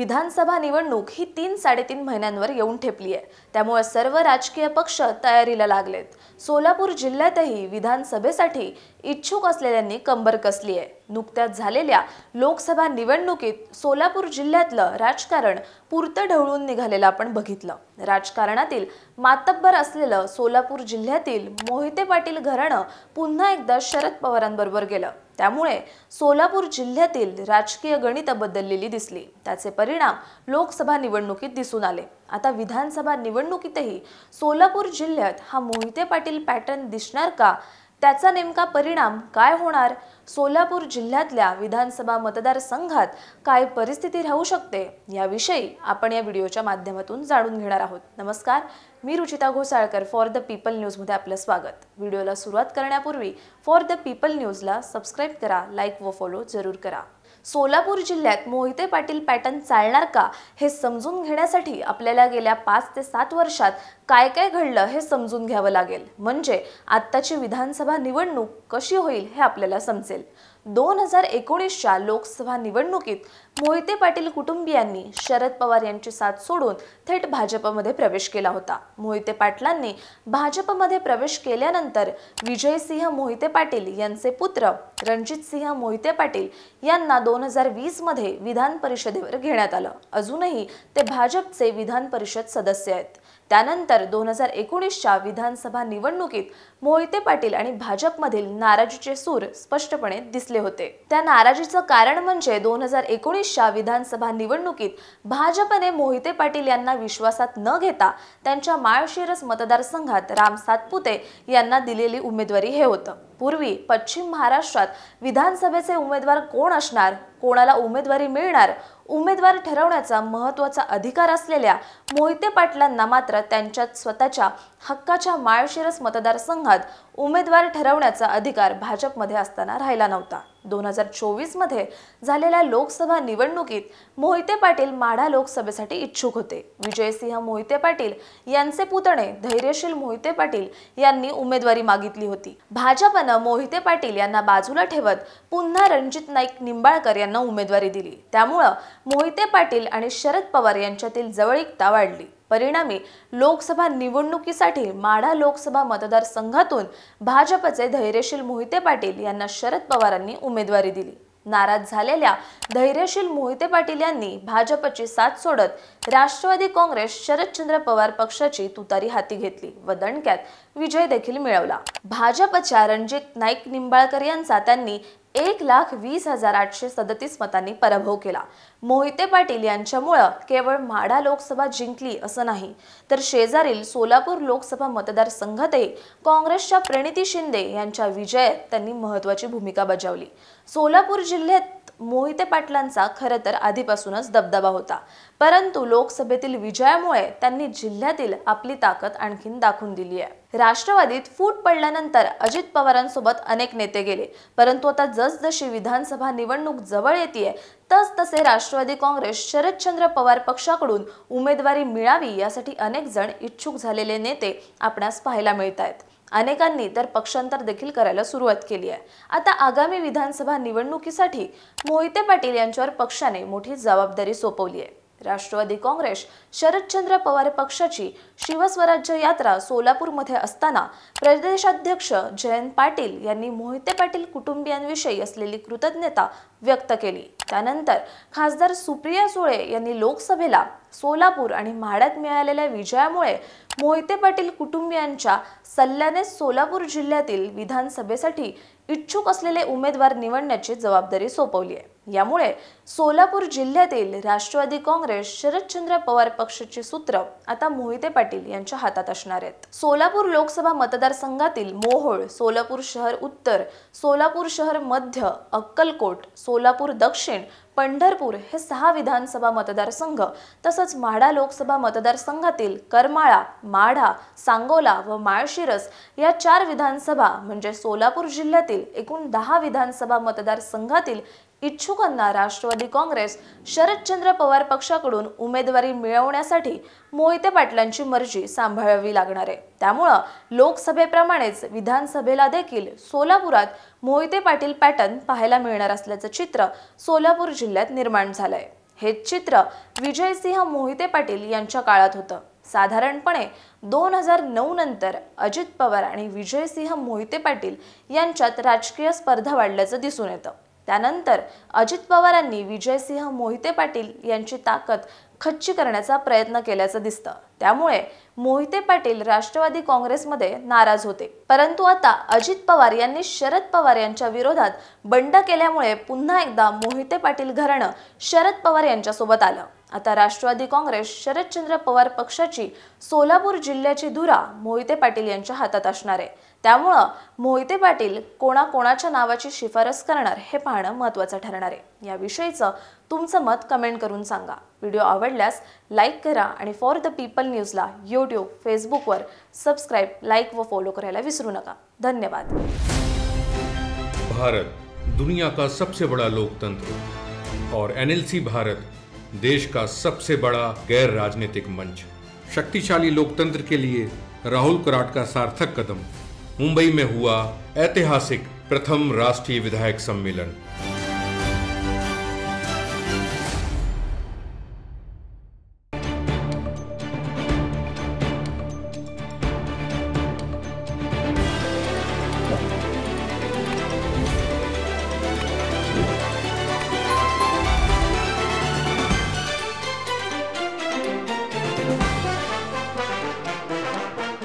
विधानसभा निवडणूक ही 3-3.5 महिन्यांवर येऊन ठेपली आहे। त्यामुळे सर्व राजकीय पक्ष तयारीला लागलेत। सोलापूर जिल्ह्यातही विधानसभेसाठी इच्छुक असलेल्यांनी कंबर कसली आहे। नुकत्याच झालेल्या लोकसभा निवडणुकीत सोलापूर जिल्ह्यातलं राजकारण पुरतं ढवळून निघालेलं आपण बघितलं। राजकारणातील मातब्बर असलेलं सोलापूर जिल्ह्यातील मोहिते पाटील घराणं पुन्हा एकदा शरद पवारांबरोबर गेलं। त्यामुळे सोलापूर जिल्ह्यातील राजकीय गणित बदललेली दिसली। त्याचे परिणाम लोकसभा निवडणुकीत दिसून आले। आता विधानसभा निवडणुकीतही सोलापूर जिल्ह्यात हा मोहिते पाटील पॅटर्न दिसणार का? त्याचा नेमका परिणाम काय होणार? सोलापूर जिल्ह्यातल्या विधानसभा मतदारसंघात काय परिस्थिती राहू शकते याविषयी आपण या व्हिडिओच्या माध्यमातून जाणून घेणार आहोत। नमस्कार, मी Ruchita Ghosalkar for the People News मध्ये आपलं स्वागत। व्हिडिओला सुरुवात करण्यापूर्वी फॉर द पीपल न्यूजला सबस्क्राइब करा, लाईक व फॉलो जरूर करा। सोलापूर जिल्ह्यात मोहिते पाटील पॅटर्न चालणार का हे समजून घेण्यासाठी आपल्याला गेल्या 5 ते 7 वर्षात काय काय घडलं हे समजून घ्यावं लागेल। म्हणजे आत्ताची विधानसभा निवडणूक कशी होईल हे आपल्याला समजेल। 2019च्या लोकसभा निवडणुकीत मोहिते पाटील कुटुंबियांनी शरद पवार यांची साथ सोडून थेट भाजपमध्ये प्रवेश केला होता। मोहिते पाटलांनी भाजपमध्ये प्रवेश केल्यानंतर विजयसिंह मोहिते पाटील यांचे पुत्र रणजितसिंह मोहिते पाटील यांना 2020 मध्ये विधान परिषदेवर घेण्यात आलं। अजूनही ते भाजपचे विधान परिषद सदस्य आहेत। त्यानंतर 2019च्या विधानसभा निवडणुकीत मोहिते पाटील आणि भाजपमधील नाराजीचे सूर स्पष्टपणे दिसले होते। त्या नाराजीचं कारण म्हणजे 2019च्या विधानसभा निवडणुकीत भाजपने मोहिते पाटील यांना विश्वासात न घेता त्यांच्या माळशिरस मतदारसंघात राम सातपुते यांना दिलेली उमेदवारी हे होतं। पूर्वी पश्चिम महाराष्ट्रात विधानसभेचे उमेदवार कोण असणार, कोणाला उमेदवारी मिळणार, उमेदवार ठरवण्याचा महत्त्वाचा अधिकार असलेल्या मोहिते पाटलांना मात्र त्यांच्या स्वतःच्या हक्काच्या माळशिरस मतदारसंघात उमेदवार ठरवण्याचा अधिकार भाजपमध्ये असताना राहिला नव्हता। 2024 मध्ये झालेल्या लोकसभा निवडणुकीत मोहिते पाटील माढा लोकसभेसाठी इच्छुक होते। विजयसिंह मोहिते पाटील यांचे पुतणे धैर्यशील मोहिते पाटील यांनी उमेदवारी मागितली होती। भाजपने मोहिते पाटील यांना बाजूला ठेवत पुन्हा रणजित नाईक निंबाळकर यांना उमेदवारी दिली। त्यामुळे मोहिते पाटील आणि शरद पवार यांच्यातील जवळीकता वाढली। परिणामी लोकसभा निवडणुकीसाठी माढा लोकसभा मतदारसंघातून भाजपचे धैर्यशील मोहिते पाटील यांना शरद पवारांनी उमेदवारी दिली। नाराज झालेल्या धैर्यशील मोहिते पाटील यांनी भाजपची साथ सोडत राष्ट्रवादी काँग्रेस शरदचंद्र पवार पक्षाची तुतारी हाती घेतली व दणक्यात विजय देखील मिळवला। भाजपच्या रणजित नाईक निंबाळकर यांचा त्यांनी 1,20,837 मतांनी पराभव केला। मोहिते पाटील यांच्यामुळे केवळ माढा लोकसभा जिंकली असं नाही, तर शेजारील सोलापूर लोकसभा मतदारसंघातही काँग्रेसच्या प्रणिती शिंदे यांच्या विजयात त्यांनी महत्त्वाची भूमिका बजावली। सोलापूर जिल्ह्यात मोहिते पाटलांचा खरं तर आधीपासूनच दबदबा होता, परंतु लोकसभेतील विजयामुळे त्यांनी जिल्ह्यातील आपली ताकद आणखीन दाखवून दिली आहे। राष्ट्रवादीत फूट पडल्यानंतर अजित पवारांसोबत अनेक नेते गेले, परंतु आता जसजशी विधानसभा निवडणूक जवळ येते तसे राष्ट्रवादी काँग्रेस शरदचंद्र पवार पक्षाकडून उमेदवारी मिळावी यासाठी अनेक जण इच्छुक झालेले नेते आपणास पाहायला मिळत आहेत। अनेकांनी तर पक्षांतर देखील करायला सुरुवात केली आहे। आता आगामी विधानसभा निवडणुकीसाठी मोहिते पाटील यांच्यावर पक्षाने मोठी जबाबदारी सोपवली आहे। राष्ट्रवादी काँग्रेस शरदचंद्र पवार पक्षाची शिवस्वराज्य यात्रा सोलापूरमध्ये असताना प्रदेशाध्यक्ष जयंत पाटील यांनी मोहिते पाटील कुटुंबियांविषयी असलेली कृतज्ञता व्यक्त केली। त्यानंतर खासदार सुप्रिया सुळे यांनी लोकसभेला सोलापूर आणि माढ्यात मिळालेल्या विजयामुळे मोहिते पाटील कुटुंबियांच्या सल्ल्याने सोलापूर जिल्ह्यातील विधानसभेसाठी इच्छुक असलेले उमेदवार निवडण्याची जबाबदारी सोपवली आहे। यामुळे सोलापूर जिल्ह्यातील राष्ट्रवादी काँग्रेस शरदचंद्र पवार पक्षाची सूत्र आता मोहिते पाटील यांच्या हातात असणार आहेत। सोलापूर लोकसभा मतदारसंघातील मोहोळ, सोलापूर शहर उत्तर, सोलापूर शहर मध्य, अक्कलकोट, सोलापूर दक्षिण, पंढरपूर हे 6 विधानसभा मतदारसंघ तसंच माढा लोकसभा मतदारसंघातील करमाळा, माढा, सांगोला व माळशिरस या 4 विधानसभा म्हणजे सोलापूर जिल्ह्यातील एकूण 10 विधानसभा मतदारसंघातील इच्छुकांना राष्ट्रवादी काँग्रेस शरदचंद्र पवार पक्षाकडून उमेदवारी मिळवण्यासाठी मोहिते पाटलांची मर्जी सांभाळावी लागणार आहे। त्यामुळे लोकसभेप्रमाणेच विधानसभेला देखील सोलापुरात मोहिते पाटील पॅटर्न पाहायला मिळणार असल्याचं चित्र सोलापूर जिल्ह्यात निर्माण झालंय। हेच चित्र विजयसिंह मोहिते पाटील यांच्या काळात होतं। साधारणपणे 2009 नंतर अजित पवार आणि विजयसिंह मोहिते पाटील यांच्यात राजकीय स्पर्धा वाढल्याचं दिसून येतं। त्यानंतर अजित पवारांनी विजयसिंह मोहिते पाटील यांची ताकद खच्ची करण्याचा प्रयत्न केल्याचं दिसतं। त्यामुळे मोहिते पाटील राष्ट्रवादी काँग्रेसमध्ये नाराज होते। परंतु आता अजित पवार यांनी शरद पवार यांच्या विरोधात बंड केल्यामुळे पुन्हा एकदा मोहिते पाटील घराणं शरद पवार यांच्यासोबत आलं। आता राष्ट्रवादी काँग्रेस शरदचंद्र पवार पक्षाची सोलापूर जिल्ह्याची धुरा मोहिते पाटील यांच्या हातात असणार आहे। त्यामुळे मोहिते पाटील कोणाच्या नावाची शिफारस करणार हे पाहणं महत्त्वाचं ठरणार आहे। याविषयीचं तुमचं मत कमेंट करून सांगा। व्हिडिओ आवडल्यास लाईक करा आणि फॉर द पीपल न्यूजला यूट्यूब, फेसबुकवर सबस्क्राईब, लाईक व फॉलो करायला विसरू नका। धन्यवाद। भारत दुनिया का सबसे बड़ा लोकतंत्र और NLC भारत देश का सबसे बड़ा गैर राजनीतिक मंच। शक्तिशाली लोकतंत्र के लिए राहुल कराट का सार्थक कदम। मुंबई में हुआ ऐतिहासिक प्रथम राष्ट्रीय विधायक सम्मेलन।